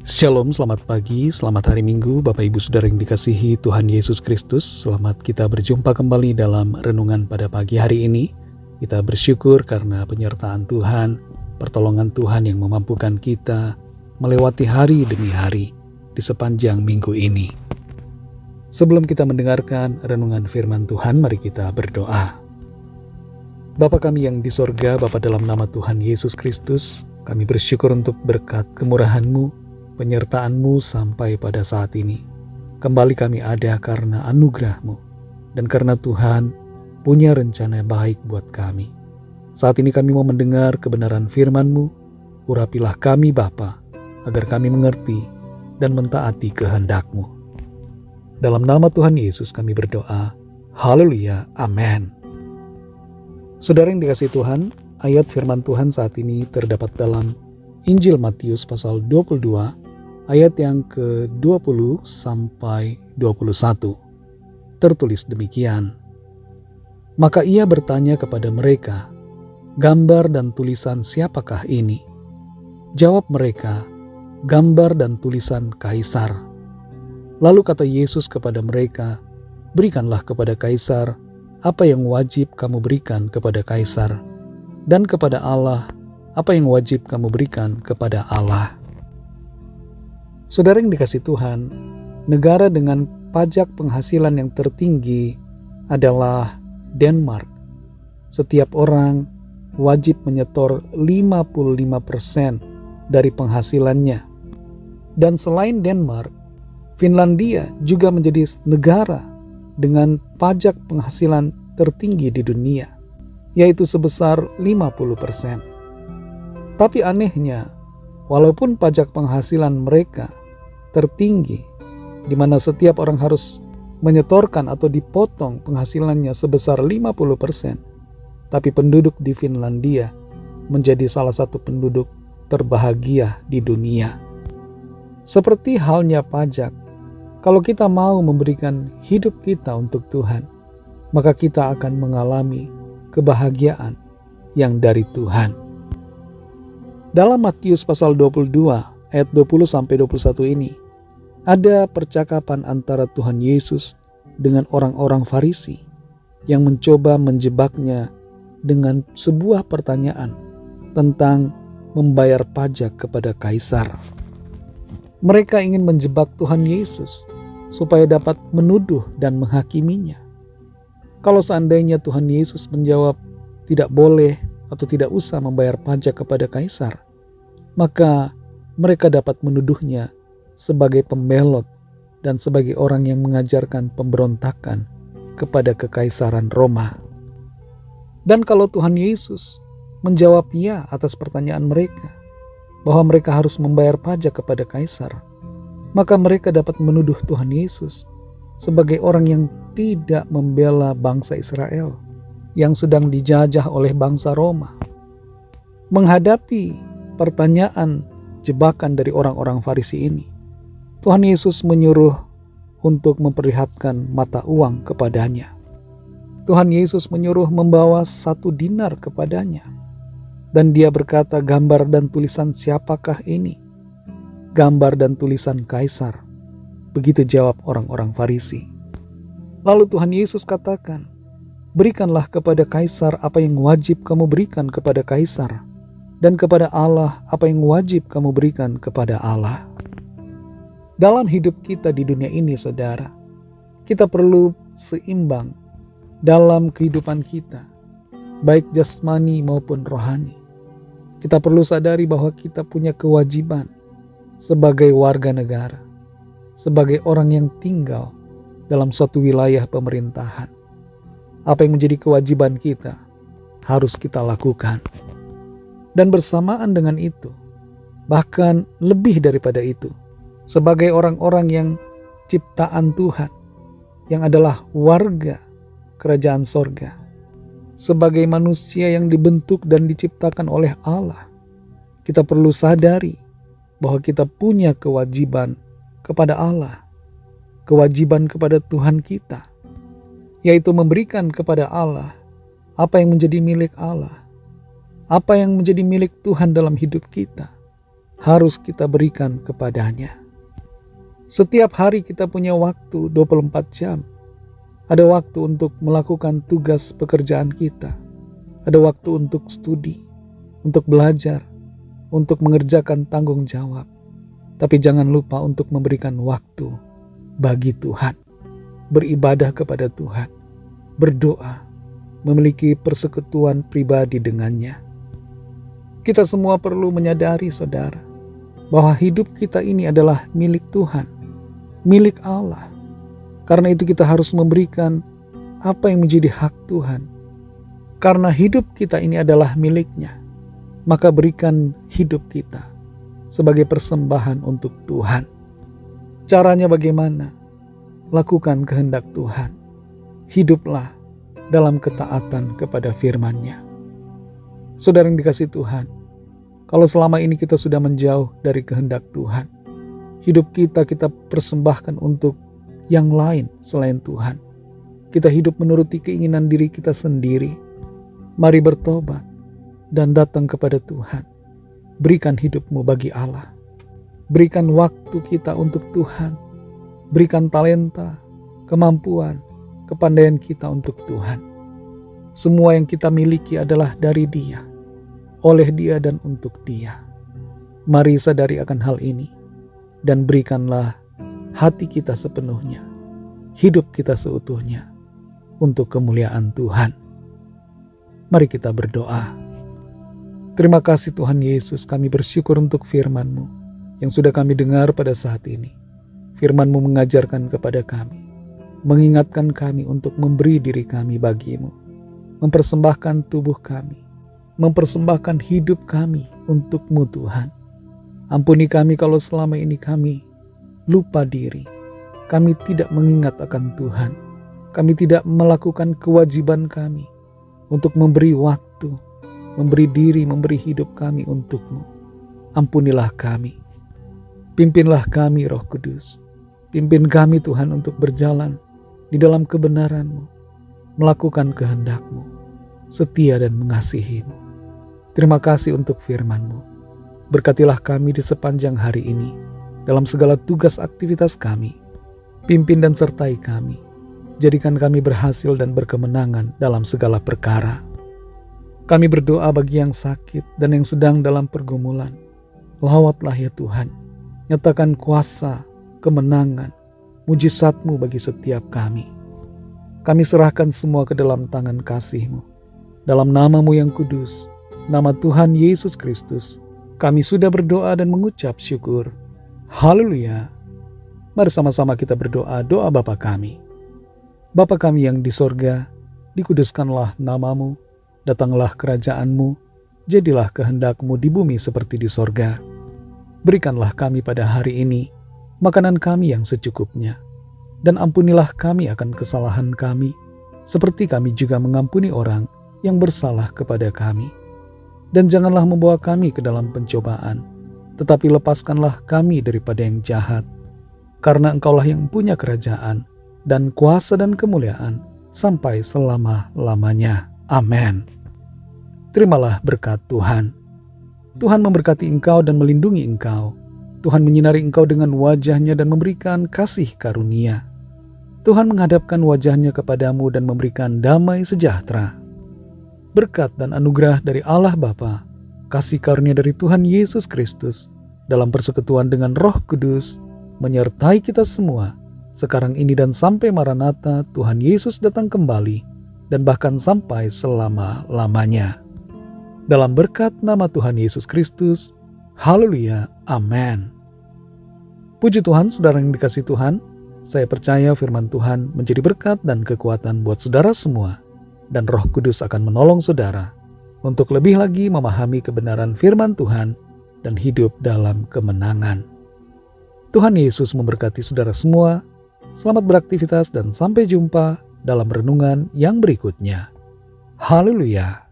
Shalom, selamat pagi, selamat hari Minggu, Bapak Ibu Saudara yang dikasihi Tuhan Yesus Kristus. Selamat kita berjumpa kembali dalam renungan pada pagi hari ini. Kita bersyukur karena penyertaan Tuhan, pertolongan Tuhan yang memampukan kita melewati hari demi hari di sepanjang minggu ini. Sebelum kita mendengarkan renungan firman Tuhan, mari kita berdoa. Bapa kami yang di sorga, Bapa dalam nama Tuhan Yesus Kristus, kami bersyukur untuk berkat kemurahan-Mu, penyertaan-Mu sampai pada saat ini. Kembali kami ada karena anugerah-Mu, dan karena Tuhan punya rencana baik buat kami. Saat ini kami mau mendengar kebenaran firman-Mu. Urapilah kami Bapa, agar kami mengerti dan mentaati kehendak-Mu. Dalam nama Tuhan Yesus kami berdoa. Haleluya, amin. Saudara yang dikasihi Tuhan, ayat firman Tuhan saat ini terdapat dalam Injil Matius pasal 22, ayat yang ke-20 sampai 21. Tertulis demikian. Maka ia bertanya kepada mereka, gambar dan tulisan siapakah ini? Jawab mereka, gambar dan tulisan Kaisar. Lalu kata Yesus kepada mereka, berikanlah kepada Kaisar apa yang wajib kamu berikan kepada Kaisar, dan kepada Allah apa yang wajib kamu berikan kepada Allah. Saudara yang dikasihi Tuhan, negara dengan pajak penghasilan yang tertinggi adalah Denmark. Setiap orang wajib menyetor 55% dari penghasilannya. Dan selain Denmark, Finlandia juga menjadi negara dengan pajak penghasilan tertinggi di dunia, yaitu sebesar 50%. Tapi anehnya, walaupun pajak penghasilan mereka tertinggi, di mana setiap orang harus menyetorkan atau dipotong penghasilannya sebesar 50%, tapi penduduk di Finlandia menjadi salah satu penduduk terbahagia di dunia. Seperti halnya pajak, kalau kita mau memberikan hidup kita untuk Tuhan, maka kita akan mengalami kebahagiaan yang dari Tuhan. Dalam Matius pasal 22 ayat 20-21 ini, ada percakapan antara Tuhan Yesus dengan orang-orang Farisi yang mencoba menjebaknya dengan sebuah pertanyaan tentang membayar pajak kepada Kaisar. Mereka ingin menjebak Tuhan Yesus supaya dapat menuduh dan menghakiminya. Kalau seandainya Tuhan Yesus menjawab tidak boleh atau tidak usah membayar pajak kepada Kaisar, maka mereka dapat menuduhnya sebagai pembelot dan sebagai orang yang mengajarkan pemberontakan kepada kekaisaran Roma. Dan kalau Tuhan Yesus menjawab ya atas pertanyaan mereka, bahwa mereka harus membayar pajak kepada Kaisar, maka mereka dapat menuduh Tuhan Yesus sebagai orang yang tidak membela bangsa Israel yang sedang dijajah oleh bangsa Roma. Menghadapi pertanyaan jebakan dari orang-orang Farisi ini, Tuhan Yesus menyuruh untuk memperlihatkan mata uang kepadanya. Tuhan Yesus menyuruh membawa 1 dinar kepadanya. Dan dia berkata, gambar dan tulisan siapakah ini? Gambar dan tulisan Kaisar. Begitu jawab orang-orang Farisi. Lalu Tuhan Yesus katakan, berikanlah kepada Kaisar apa yang wajib kamu berikan kepada Kaisar, dan kepada Allah apa yang wajib kamu berikan kepada Allah. Dalam hidup kita di dunia ini, saudara, kita perlu seimbang dalam kehidupan kita, baik jasmani maupun rohani. Kita perlu sadari bahwa kita punya kewajiban sebagai warga negara, sebagai orang yang tinggal dalam suatu wilayah pemerintahan. Apa yang menjadi kewajiban kita harus kita lakukan. Dan bersamaan dengan itu, bahkan lebih daripada itu, sebagai orang-orang yang ciptaan Tuhan, yang adalah warga kerajaan sorga, sebagai manusia yang dibentuk dan diciptakan oleh Allah, kita perlu sadari bahwa kita punya kewajiban kepada Allah, kewajiban kepada Tuhan kita, yaitu memberikan kepada Allah apa yang menjadi milik Allah, apa yang menjadi milik Tuhan dalam hidup kita, harus kita berikan kepadanya. Setiap hari kita punya waktu 24 jam. Ada waktu untuk melakukan tugas pekerjaan kita. Ada waktu untuk studi, untuk belajar, untuk mengerjakan tanggung jawab. Tapi jangan lupa untuk memberikan waktu bagi Tuhan. Beribadah kepada Tuhan. Berdoa. Memiliki persekutuan pribadi dengannya. Kita semua perlu menyadari, saudara, bahwa hidup kita ini adalah milik Tuhan, milik Allah. Karena itu kita harus memberikan apa yang menjadi hak Tuhan. Karena hidup kita ini adalah miliknya, maka berikan hidup kita sebagai persembahan untuk Tuhan. Caranya bagaimana? Lakukan kehendak Tuhan. Hiduplah dalam ketaatan kepada firman-Nya. Saudara yang dikasihi Tuhan, kalau selama ini kita sudah menjauh dari kehendak Tuhan, hidup kita persembahkan untuk yang lain selain Tuhan. Kita hidup menuruti keinginan diri kita sendiri. Mari bertobat dan datang kepada Tuhan. Berikan hidupmu bagi Allah. Berikan waktu kita untuk Tuhan. Berikan talenta, kemampuan, kepandaian kita untuk Tuhan. Semua yang kita miliki adalah dari Dia, oleh Dia dan untuk Dia. Mari sadari akan hal ini dan berikanlah hati kita sepenuhnya, hidup kita seutuhnya untuk kemuliaan Tuhan. Mari kita berdoa. Terima kasih Tuhan Yesus, kami bersyukur untuk firman-Mu yang sudah kami dengar pada saat ini. Firman-Mu mengajarkan kepada kami, mengingatkan kami untuk memberi diri kami bagi-Mu, mempersembahkan tubuh kami, mempersembahkan hidup kami untuk-Mu Tuhan. Ampuni kami kalau selama ini kami lupa diri, kami tidak mengingat akan Tuhan, kami tidak melakukan kewajiban kami untuk memberi waktu, memberi diri, memberi hidup kami untuk-Mu. Ampunilah kami, pimpinlah kami Roh Kudus, pimpin kami Tuhan untuk berjalan di dalam kebenaran-Mu, melakukan kehendak-Mu, setia dan mengasihi-Mu. Terima kasih untuk firman-Mu. Berkatilah kami di sepanjang hari ini, dalam segala tugas aktivitas kami. Pimpin dan sertai kami. Jadikan kami berhasil dan berkemenangan dalam segala perkara. Kami berdoa bagi yang sakit dan yang sedang dalam pergumulan. Lawatlah ya Tuhan. Nyatakan kuasa, kemenangan, mujizat-Mu bagi setiap kami. Kami serahkan semua ke dalam tangan kasih-Mu. Dalam nama-Mu yang kudus, nama Tuhan Yesus Kristus, kami sudah berdoa dan mengucap syukur. Haleluya. Mari sama-sama kita berdoa doa Bapa kami. Bapa kami yang di sorga, dikuduskanlah nama-Mu, datanglah kerajaan-Mu, jadilah kehendak-Mu di bumi seperti di sorga. Berikanlah kami pada hari ini makanan kami yang secukupnya, dan ampunilah kami akan kesalahan kami, seperti kami juga mengampuni orang yang bersalah kepada kami. Dan janganlah membawa kami ke dalam pencobaan, tetapi lepaskanlah kami daripada yang jahat. Karena Engkaulah yang punya kerajaan, dan kuasa dan kemuliaan, sampai selama-lamanya. Amin. Terimalah berkat Tuhan. Tuhan memberkati engkau dan melindungi engkau. Tuhan menyinari engkau dengan wajah-Nya dan memberikan kasih karunia. Tuhan menghadapkan wajah-Nya kepadamu dan memberikan damai sejahtera. Berkat dan anugerah dari Allah Bapa, kasih karunia dari Tuhan Yesus Kristus, dalam persekutuan dengan Roh Kudus, menyertai kita semua, sekarang ini dan sampai Maranatha Tuhan Yesus datang kembali, dan bahkan sampai selama-lamanya. Dalam berkat nama Tuhan Yesus Kristus, haleluya, amin. Puji Tuhan, saudara yang dikasihi Tuhan, saya percaya firman Tuhan menjadi berkat dan kekuatan buat saudara semua, dan Roh Kudus akan menolong saudara untuk lebih lagi memahami kebenaran firman Tuhan dan hidup dalam kemenangan. Tuhan Yesus memberkati saudara semua. Selamat beraktivitas dan sampai jumpa dalam renungan yang berikutnya. Haleluya.